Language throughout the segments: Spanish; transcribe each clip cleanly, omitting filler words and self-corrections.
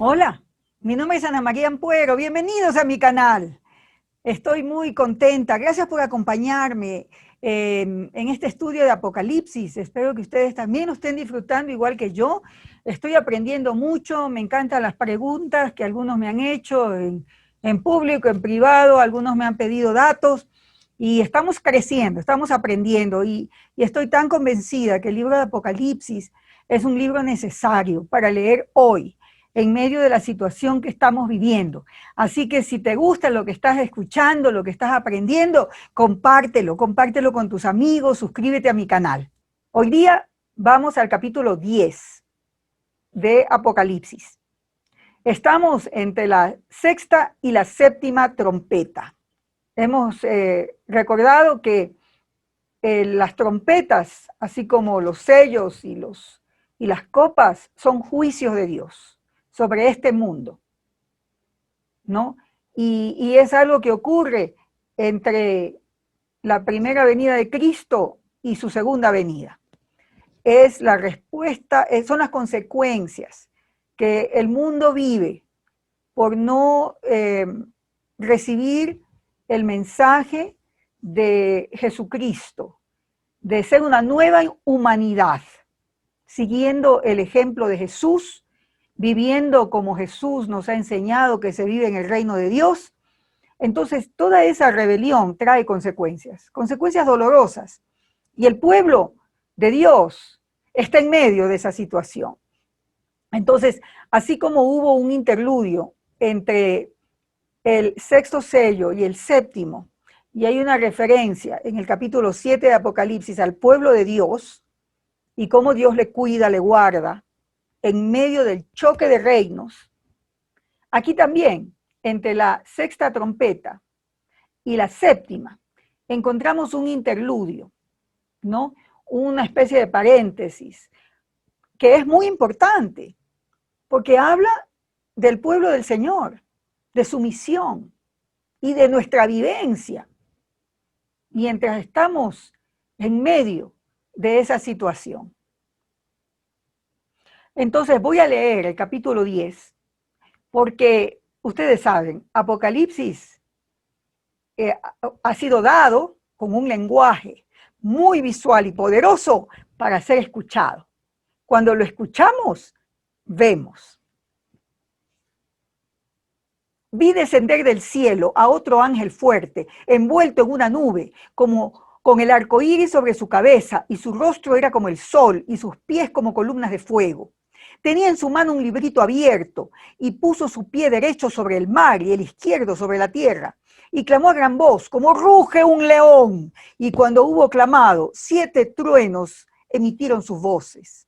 Hola, mi nombre es Ana María Ampuero, bienvenidos a mi canal. Estoy muy contenta, gracias por acompañarme en este estudio de Apocalipsis. Espero que ustedes también lo estén disfrutando igual que yo. Estoy aprendiendo mucho, me encantan las preguntas que algunos me han hecho en público, en privado, algunos me han pedido datos y estamos creciendo, estamos aprendiendo y estoy tan convencida que el libro de Apocalipsis es un libro necesario para leer hoy en medio de la situación que estamos viviendo. Así que si te gusta lo que estás escuchando, lo que estás aprendiendo, compártelo con tus amigos, suscríbete a mi canal. Hoy día vamos al capítulo 10 de Apocalipsis. Estamos entre la sexta y la séptima trompeta. Hemos recordado que las trompetas, así como los sellos y las copas, son juicios de Dios sobre este mundo, ¿no? Y es algo que ocurre entre la primera venida de Cristo y su segunda venida. Es la respuesta, son las consecuencias que el mundo vive por no recibir el mensaje de Jesucristo, de ser una nueva humanidad, siguiendo el ejemplo de Jesús, viviendo como Jesús nos ha enseñado que se vive en el reino de Dios. Entonces, toda esa rebelión trae consecuencias, consecuencias dolorosas. Y el pueblo de Dios está en medio de esa situación. Entonces, así como hubo un interludio entre el sexto sello y el séptimo, y hay una referencia en el capítulo 7 de Apocalipsis al pueblo de Dios y cómo Dios le cuida, le guarda en medio del choque de reinos. Aquí también, entre la sexta trompeta y la séptima, encontramos un interludio, ¿no? Una especie de paréntesis, que es muy importante, porque habla del pueblo del Señor, de su misión y de nuestra vivencia, mientras estamos en medio de esa situación. Entonces voy a leer el capítulo 10, porque ustedes saben, Apocalipsis ha sido dado con un lenguaje muy visual y poderoso para ser escuchado. Cuando lo escuchamos, vemos. Vi descender del cielo a otro ángel fuerte, envuelto en una nube, como con el arco iris sobre su cabeza, y su rostro era como el sol, y sus pies como columnas de fuego. Tenía en su mano un librito abierto, y puso su pie derecho sobre el mar y el izquierdo sobre la tierra. Y clamó a gran voz, como ruge un león. Y cuando hubo clamado, 7 truenos emitieron sus voces.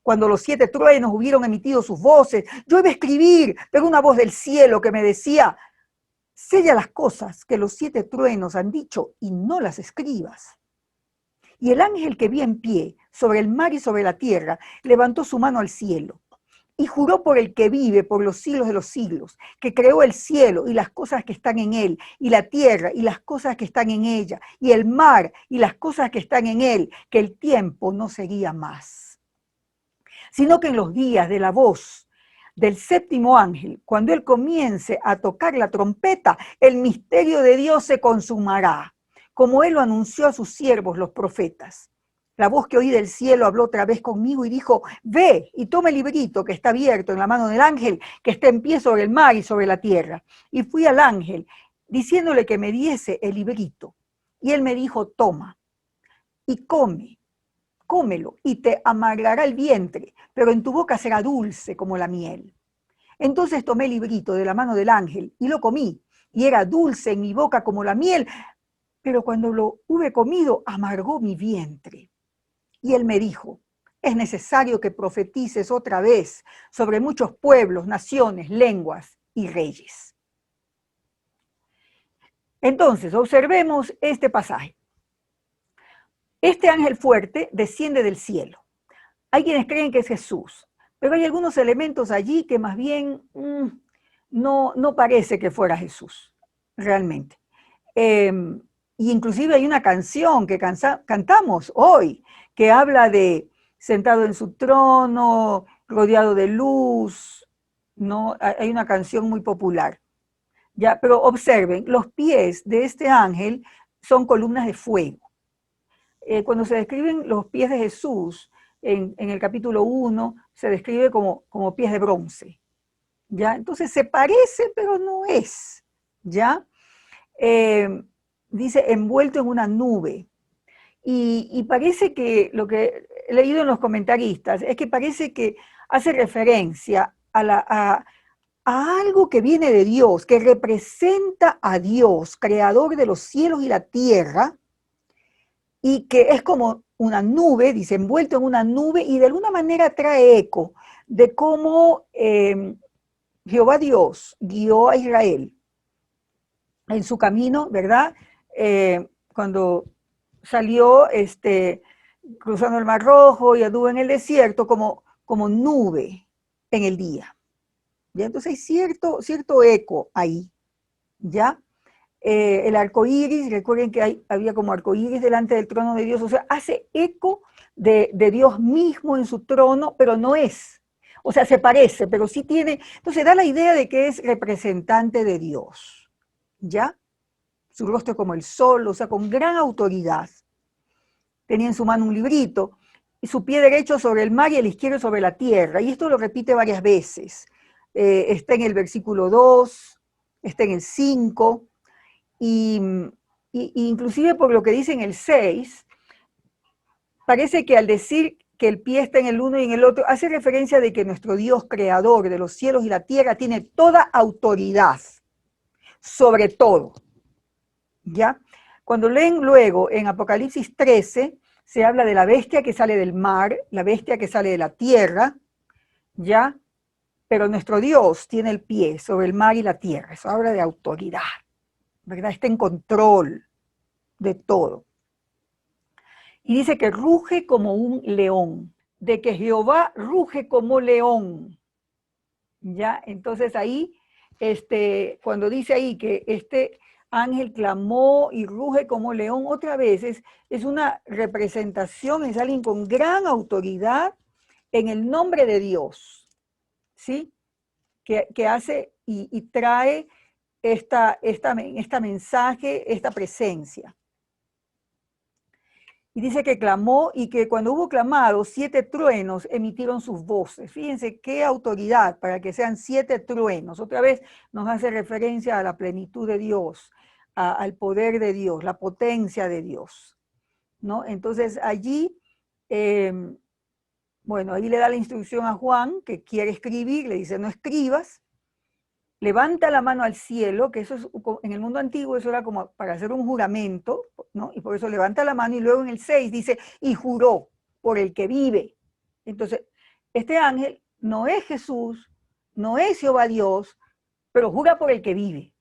Cuando los 7 truenos hubieron emitido sus voces, yo iba a escribir, pero una voz del cielo que me decía, sella las cosas que los 7 truenos han dicho y no las escribas. Y el ángel que vi en pie sobre el mar y sobre la tierra levantó su mano al cielo y juró por el que vive por los siglos de los siglos, que creó el cielo y las cosas que están en él, y la tierra y las cosas que están en ella, y el mar y las cosas que están en él, que el tiempo no seguía más, sino que en los días de la voz del séptimo ángel, cuando él comience a tocar la trompeta, el misterio de Dios se consumará, como él lo anunció a sus siervos los profetas. La voz que oí del cielo habló otra vez conmigo y dijo, ve y toma el librito que está abierto en la mano del ángel que está en pie sobre el mar y sobre la tierra. Y fui al ángel diciéndole que me diese el librito. Y él me dijo, toma y come. Cómelo y te amargará el vientre, pero en tu boca será dulce como la miel. Entonces tomé el librito de la mano del ángel y lo comí, y era dulce en mi boca como la miel, pero cuando lo hube comido, amargó mi vientre. Y él me dijo, es necesario que profetices otra vez sobre muchos pueblos, naciones, lenguas y reyes. Entonces, observemos este pasaje. Este ángel fuerte desciende del cielo. Hay quienes creen que es Jesús, pero hay algunos elementos allí que más bien no parece que fuera Jesús, realmente. Y inclusive hay una canción que cantamos hoy, que habla de sentado en su trono, rodeado de luz, ¿no? Hay una canción muy popular. Ya, pero observen, los pies de este ángel son columnas de fuego. Cuando se describen los pies de Jesús, en el capítulo 1, se describe como pies de bronce. ¿Ya? Entonces se parece, pero no es. ¿Ya? Dice envuelto en una nube. Y parece que lo que he leído en los comentaristas es que parece que hace referencia a algo que viene de Dios, que representa a Dios, creador de los cielos y la tierra, y que es como una nube, dice, envuelto en una nube, y de alguna manera trae eco de cómo Jehová Dios guió a Israel en su camino, ¿verdad? Cuando salió cruzando el Mar Rojo y anduvo en el desierto como nube en el día. ¿Ya? Entonces hay cierto eco ahí, ¿ya? El arco iris, recuerden que había como arco iris delante del trono de Dios, o sea, hace eco de Dios mismo en su trono, pero no es. O sea, se parece, pero sí tiene, entonces da la idea de que es representante de Dios, ¿ya? Su rostro como el sol, o sea, con gran autoridad. Tenía en su mano un librito, y su pie derecho sobre el mar y el izquierdo sobre la tierra, y esto lo repite varias veces. Está en el versículo 2, está en el 5, y inclusive por lo que dice en el 6, parece que al decir que el pie está en el uno y en el otro, hace referencia de que nuestro Dios creador de los cielos y la tierra tiene toda autoridad sobre todo, ¿ya? Cuando leen luego en Apocalipsis 13, se habla de la bestia que sale del mar, la bestia que sale de la tierra, ¿ya? Pero nuestro Dios tiene el pie sobre el mar y la tierra, eso habla de autoridad, ¿verdad? Está en control de todo. Y dice que ruge como un león, de que Jehová ruge como león. ¿Ya? Entonces ahí, cuando dice ahí que este ángel clamó y ruge como león, otra vez es una representación, es alguien con gran autoridad en el nombre de Dios, ¿sí? Que hace y trae esta mensaje, esta presencia. Y dice que clamó y que cuando hubo clamado, 7 truenos emitieron sus voces. Fíjense qué autoridad para que sean 7 truenos. Otra vez nos hace referencia a la plenitud de Dios, al poder de Dios, la potencia de Dios, ¿no? Entonces allí, bueno, ahí le da la instrucción a Juan que quiere escribir, le dice no escribas, levanta la mano al cielo, que eso es, en el mundo antiguo eso era como para hacer un juramento, ¿no? Y por eso levanta la mano y luego en el 6 dice, y juró por el que vive. Entonces, este ángel no es Jesús, no es Jehová Dios, pero jura por el que vive,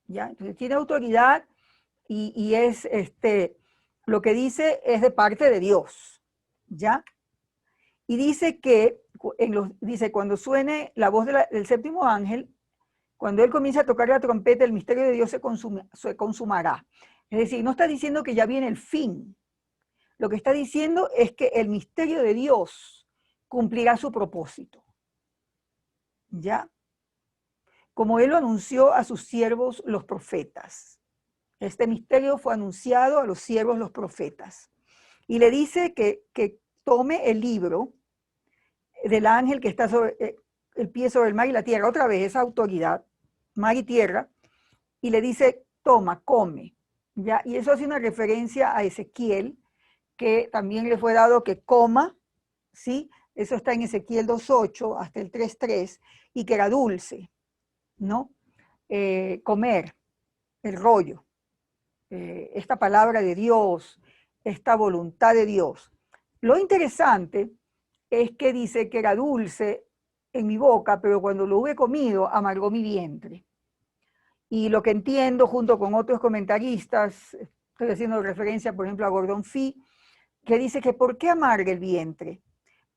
¿ya? Entonces tiene autoridad y es, lo que dice es de parte de Dios, ¿ya? Y dice que, dice, cuando suene la voz del séptimo ángel, cuando él comienza a tocar la trompeta, el misterio de Dios se consumará. Es decir, no está diciendo que ya viene el fin. Lo que está diciendo es que el misterio de Dios cumplirá su propósito. ¿Ya? Como él lo anunció a sus siervos los profetas. Este misterio fue anunciado a los siervos los profetas. Y le dice que tome el libro del ángel que está sobre el pie sobre el mar y la tierra. Otra vez, esa autoridad, mar y tierra, y le dice, toma, come. ¿Ya? Y eso hace una referencia a Ezequiel, que también le fue dado que coma, ¿sí? Eso está en Ezequiel 2.8 hasta el 3.3, y que era dulce, ¿no? Comer, el rollo, esta palabra de Dios, esta voluntad de Dios. Lo interesante es que dice que era dulce en mi boca, pero cuando lo hube comido, amargó mi vientre. Y lo que entiendo, junto con otros comentaristas, estoy haciendo referencia, por ejemplo, a Gordon Fee, que dice que ¿por qué amarga el vientre?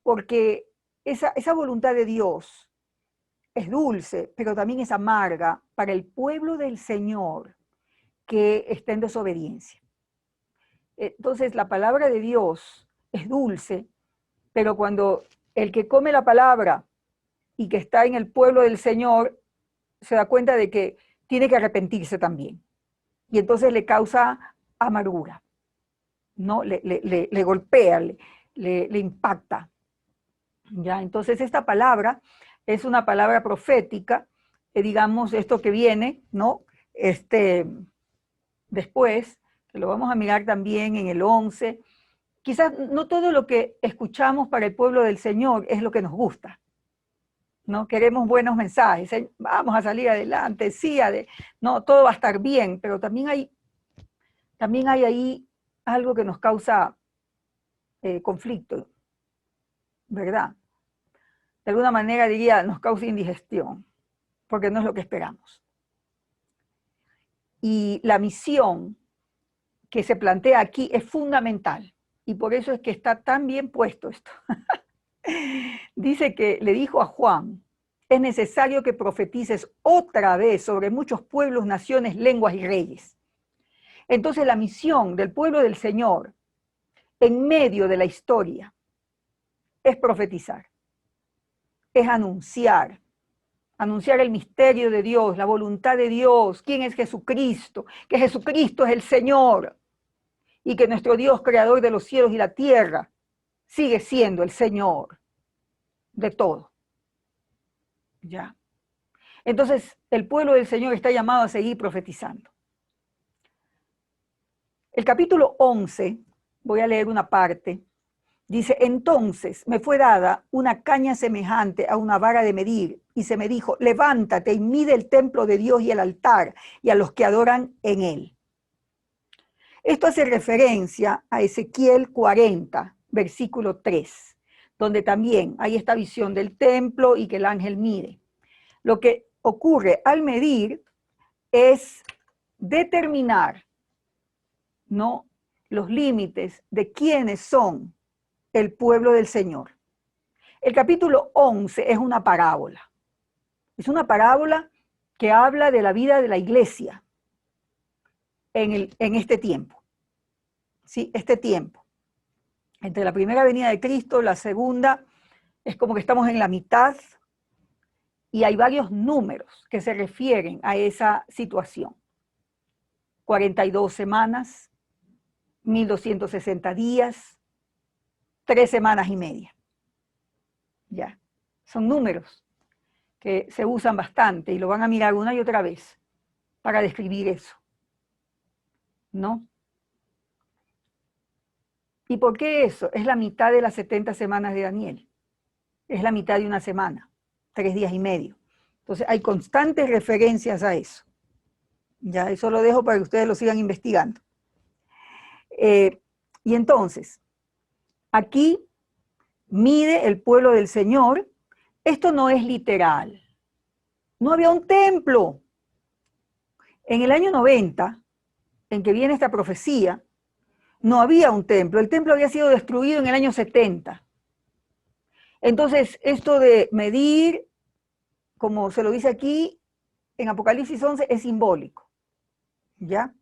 Porque esa voluntad de Dios es dulce, pero también es amarga para el pueblo del Señor que está en desobediencia. Entonces, la palabra de Dios es dulce, pero cuando el que come la palabra y que está en el pueblo del Señor, se da cuenta de que tiene que arrepentirse también. Y entonces le causa amargura, ¿no? Le golpea, le impacta. ¿Ya? Entonces esta palabra es una palabra profética, digamos, esto que viene, ¿no? Después, que lo vamos a mirar también en el 11, quizás no todo lo que escuchamos para el pueblo del Señor es lo que nos gusta, ¿no? Queremos buenos mensajes, vamos a salir adelante, sí, no, todo va a estar bien, pero también hay ahí algo que nos causa conflicto, ¿verdad? De alguna manera diría, nos causa indigestión, porque no es lo que esperamos. Y la misión que se plantea aquí es fundamental, y por eso es que está tan bien puesto esto. Dice que le dijo a Juan, es necesario que profetices otra vez sobre muchos pueblos, naciones, lenguas y reyes. Entonces la misión del pueblo del Señor en medio de la historia es profetizar, es anunciar el misterio de Dios, la voluntad de Dios, quién es Jesucristo, que Jesucristo es el Señor y que nuestro Dios, creador de los cielos y la tierra, sigue siendo el Señor de todo. ¿Ya? Entonces, el pueblo del Señor está llamado a seguir profetizando. El capítulo 11, voy a leer una parte, dice, entonces me fue dada una caña semejante a una vara de medir, y se me dijo, levántate y mide el templo de Dios y el altar, y a los que adoran en él. Esto hace referencia a Ezequiel 40, versículo 3, donde también hay esta visión del templo y que el ángel mide. Lo que ocurre al medir es determinar, ¿no?, los límites de quiénes son el pueblo del Señor. El capítulo 11 es una parábola. Es una parábola que habla de la vida de la iglesia en este tiempo. ¿Sí? Este tiempo. Entre la primera venida de Cristo, la segunda, es como que estamos en la mitad y hay varios números que se refieren a esa situación. 42 semanas, 1260 días, 3 semanas y media. Ya, son números que se usan bastante y lo van a mirar una y otra vez para describir eso, ¿no? ¿Y por qué eso? Es la mitad de las 70 semanas de Daniel. Es la mitad de una semana, 3 días y medio. Entonces hay constantes referencias a eso. Ya, eso lo dejo para que ustedes lo sigan investigando. Y entonces, aquí mide el pueblo del Señor. Esto no es literal. No había un templo. En el año 90, en que viene esta profecía, no había un templo. El templo había sido destruido en el año 70. Entonces, esto de medir, como se lo dice aquí, en Apocalipsis 11, es simbólico. ¿Ya?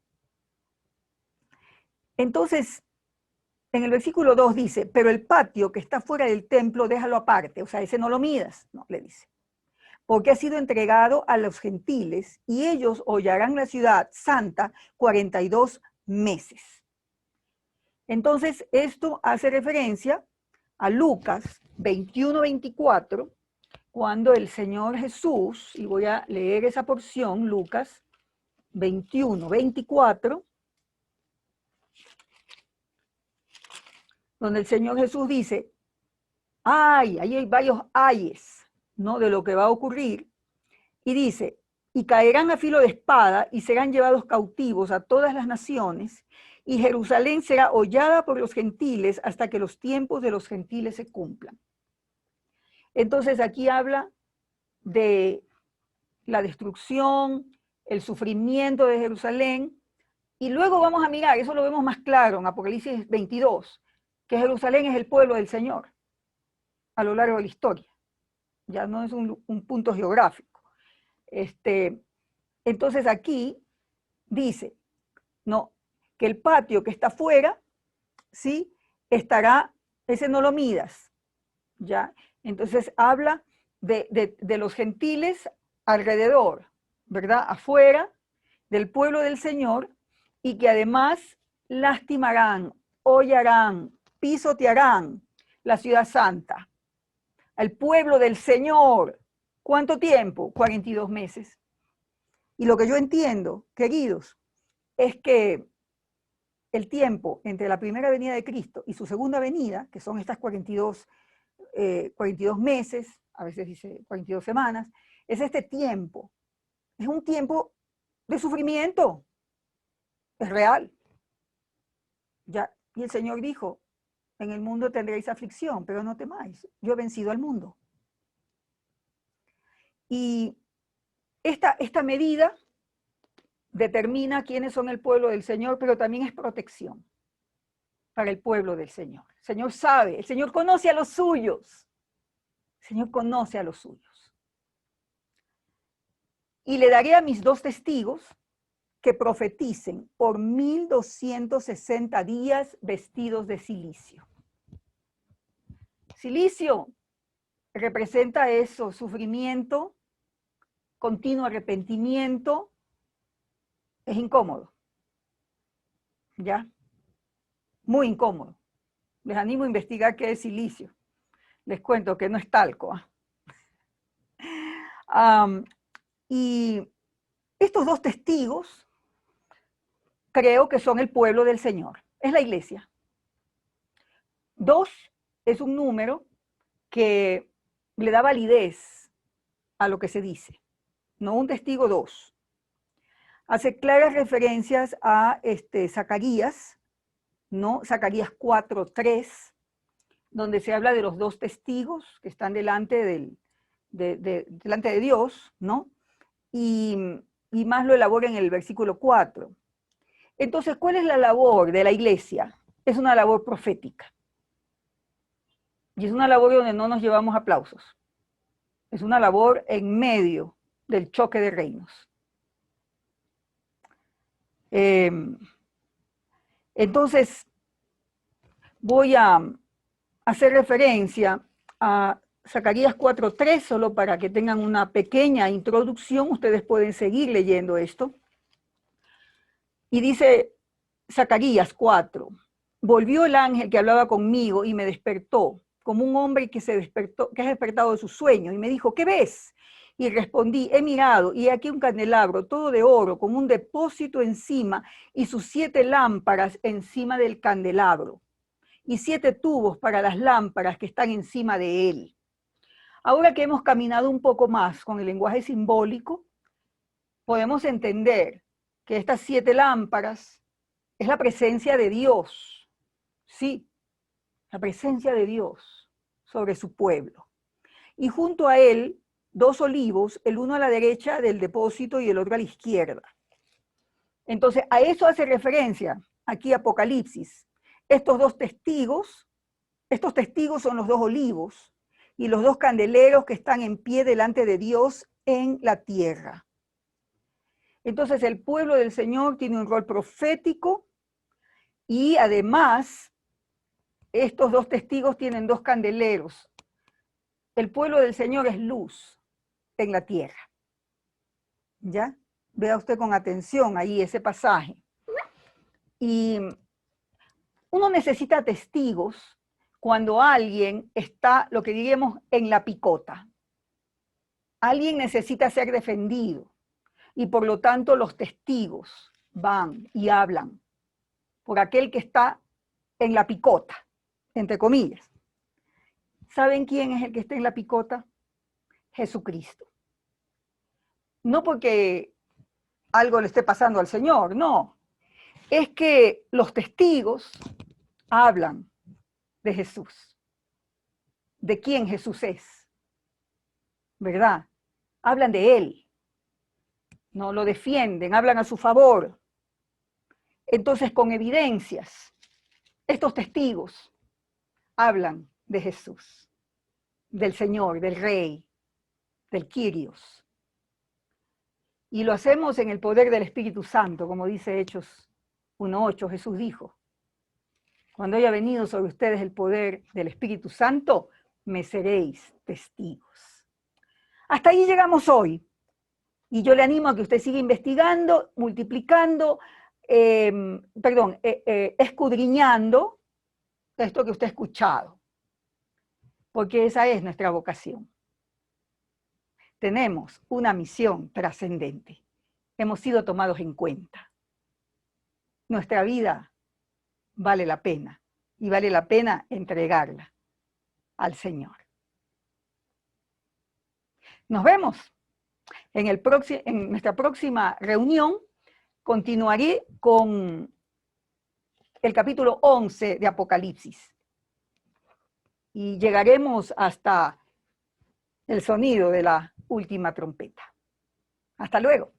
Entonces, en el versículo 2 dice, pero el patio que está fuera del templo, déjalo aparte. O sea, ese no lo midas, no, le dice. Porque ha sido entregado a los gentiles y ellos hollarán la ciudad santa 42 meses. Entonces, esto hace referencia a Lucas 21-24, cuando el Señor Jesús, y voy a leer esa porción, Lucas 21-24, donde el Señor Jesús dice, ahí hay varios ayes, ¿no?, de lo que va a ocurrir, y dice, y caerán a filo de espada y serán llevados cautivos a todas las naciones, y Jerusalén será hollada por los gentiles hasta que los tiempos de los gentiles se cumplan. Entonces aquí habla de la destrucción, el sufrimiento de Jerusalén, y luego vamos a mirar, eso lo vemos más claro en Apocalipsis 22, que Jerusalén es el pueblo del Señor a lo largo de la historia. Ya no es un punto geográfico. Entonces aquí dice, no, que el patio que está afuera, ¿sí?, estará, ese no lo midas, ¿ya? Entonces habla de los gentiles alrededor, ¿verdad? Afuera del pueblo del Señor, y que además lastimarán, hollarán, pisotearán la ciudad santa, al pueblo del Señor. ¿Cuánto tiempo? 42 meses. Y lo que yo entiendo, queridos, es que el tiempo entre la primera venida de Cristo y su segunda venida, que son estas 42 meses, a veces dice 42 semanas, es este tiempo. Es un tiempo de sufrimiento. Es real. Ya, y el Señor dijo, en el mundo tendréis aflicción, pero no temáis, yo he vencido al mundo. Y esta medida determina quiénes son el pueblo del Señor, pero también es protección para el pueblo del Señor. El Señor sabe, el Señor conoce a los suyos. El Señor conoce a los suyos. Y le daré a mis 2 testigos que profeticen por 1260 días vestidos de cilicio. Cilicio representa eso, sufrimiento, continuo arrepentimiento. Es incómodo. ¿Ya? Muy incómodo. Les animo a investigar qué es silicio. Les cuento que no es talco. Y estos 2 testigos creo que son el pueblo del Señor. Es la iglesia. 2 es un número que le da validez a lo que se dice. No un testigo 2. Hace claras referencias a Zacarías, ¿no? Zacarías 4:3, donde se habla de los 2 testigos que están delante delante de Dios, ¿no? Y más lo elabora en el versículo 4. Entonces, ¿cuál es la labor de la iglesia? Es una labor profética. Y es una labor donde no nos llevamos aplausos. Es una labor en medio del choque de reinos. Entonces, voy a hacer referencia a Zacarías 4:3, solo para que tengan una pequeña introducción. Ustedes pueden seguir leyendo esto. Y dice Zacarías 4, volvió el ángel que hablaba conmigo y me despertó, como un hombre que es despertado de su sueño, y me dijo, ¿qué ves? Y respondí, he mirado, y he aquí un candelabro, todo de oro, con un depósito encima, y sus 7 lámparas encima del candelabro, y 7 tubos para las lámparas que están encima de él. Ahora que hemos caminado un poco más con el lenguaje simbólico, podemos entender que estas 7 lámparas es la presencia de Dios, sí, la presencia de Dios sobre su pueblo. Y junto a él, 2 olivos, el uno a la derecha del depósito y el otro a la izquierda. Entonces, a eso hace referencia aquí Apocalipsis. Estos testigos son los 2 olivos y los 2 candeleros que están en pie delante de Dios en la tierra. Entonces, el pueblo del Señor tiene un rol profético. Y además, estos 2 testigos tienen 2 candeleros. El pueblo del Señor es luz en la tierra. ¿Ya? Vea usted con atención ahí ese pasaje. Y uno necesita testigos cuando alguien está, lo que diríamos, en la picota. Alguien necesita ser defendido. Y por lo tanto, los testigos van y hablan por aquel que está en la picota, entre comillas. ¿Saben quién es el que está en la picota? Jesucristo. No porque algo le esté pasando al Señor, no. Es que los testigos hablan de Jesús, de quién Jesús es, ¿verdad? Hablan de Él, no lo defienden, hablan a su favor. Entonces, con evidencias, estos testigos hablan de Jesús, del Señor, del Rey, del Kyrios. Y lo hacemos en el poder del Espíritu Santo, como dice Hechos 1:8. Jesús dijo, cuando haya venido sobre ustedes el poder del Espíritu Santo, me seréis testigos. Hasta ahí llegamos hoy. Y yo le animo a que usted siga investigando, multiplicando, escudriñando esto que usted ha escuchado, porque esa es nuestra vocación. Tenemos una misión trascendente. Hemos sido tomados en cuenta. Nuestra vida vale la pena y vale la pena entregarla al Señor. Nos vemos en nuestra próxima reunión. Continuaré con el capítulo 11 de Apocalipsis y llegaremos hasta el sonido de la última trompeta. Hasta luego.